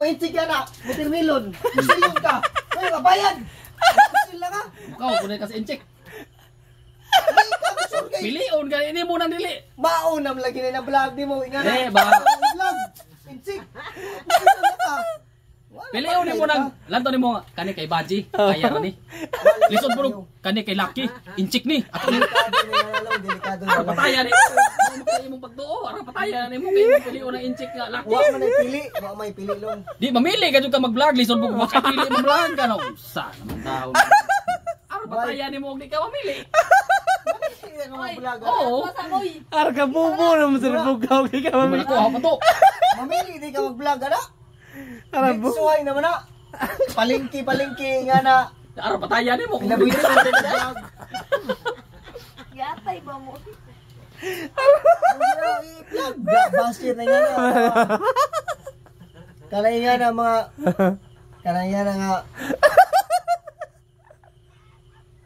Paintig ka na, butirmilon. Silong ka. Ay, kabayan. Sila ka. Ikaw, kunay kasi inchik. Ay, kamusun kay. Pilion ka, ini mo nang dili. Maunam lagi na vlog ni mo. Eh, ba? Vlog. Paintig. Sila ka. Pilion ni mo nang, lanto ni mo, kani kay Baji, kaya ra ni. Lisod mo, kani kay Lucky, inchik ni. Delikado na yan, alaw. Delikado na Ara yan. pataya ni. Ano kayo mong pagtuo? Ara pataya ni mo, kay pilion ng inchik nga Lucky. Wa man ay pili. Wa may pili long. Di mamili ka jud ka mag-vlog, lisod mo kung pili mo vlog ka no. Sa naman tao. Ara pataya ni mo, di ka mamili. Hindi ka mag-vlog. Oo. Arga bubo naman sa bugaw kay ka Mamili ko ha pa to. Mamili, hindi ka mag-vlog, ano? Arabo. Suhay naman na. Palingki nga na. Ara pataya ni mo. Pinabuhin ka rin na vlog. Yatay ba mo? I-vlog. Basket na nga na. Kanay nga na mga... Kanay nga na nga...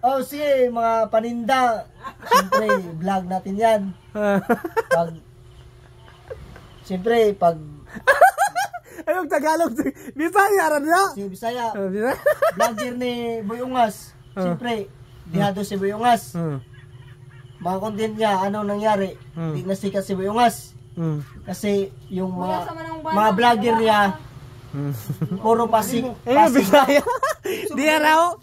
Oh, sige, mga paninda. Siyempre, vlog natin yan. Siyempre, pag... Ayong Tagalog, Bisaya ra niya. Si Bisaya, Bisaya. vlogger ni Boy Ungas. Siyempre, dihado si Boy Ungas. Mga content niya, anong nangyari? Hindi na sikat si Boy Ungas. Kasi yung mga vlogger niya, puro pasig. Bisaya. Dia raw.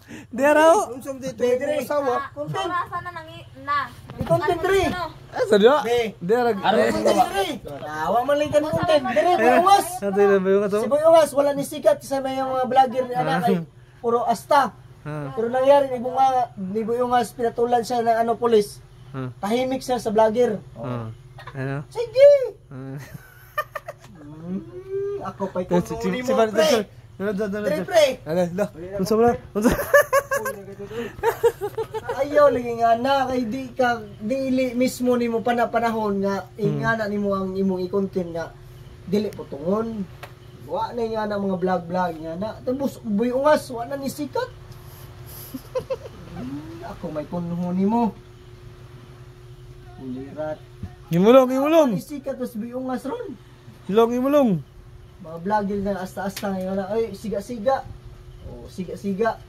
Unsong dito, usawa. Content. Nasa na nang na. Content rin. Asa dia? Be. Dia ra. Content rin. Tawa man lang ka ng content. Dire, Boy Ungas. Ate na ba yung ato? Si Boy Ungas, wala ni sikat. Sa may mga vlogger ni anak ay puro asta. Pero nangyari, ni Boy Ungas, pinatulan siya ng ano, polis. Tahimik siya sa vlogger. Ano? Sige! Ako pa'y kununin mo, pre! Pre, pre! Ano? Unsa mo na? Ayaw, lagi nga na, kay dili mismo ni mo panahon nga, ingana ni mo ang imong i-content nga, dili po tungon. Wa na nga na mga vlog-vlog nga na. Tapos, Boy Ungas, wa na ni sikat. Ako may kununin mo. Ulirat. Gimulong. Isikat tas Boy Ungas ron. Gimulong. Mga vlogger na asta-asta ngayon na, ay, siga-siga. O, siga-siga.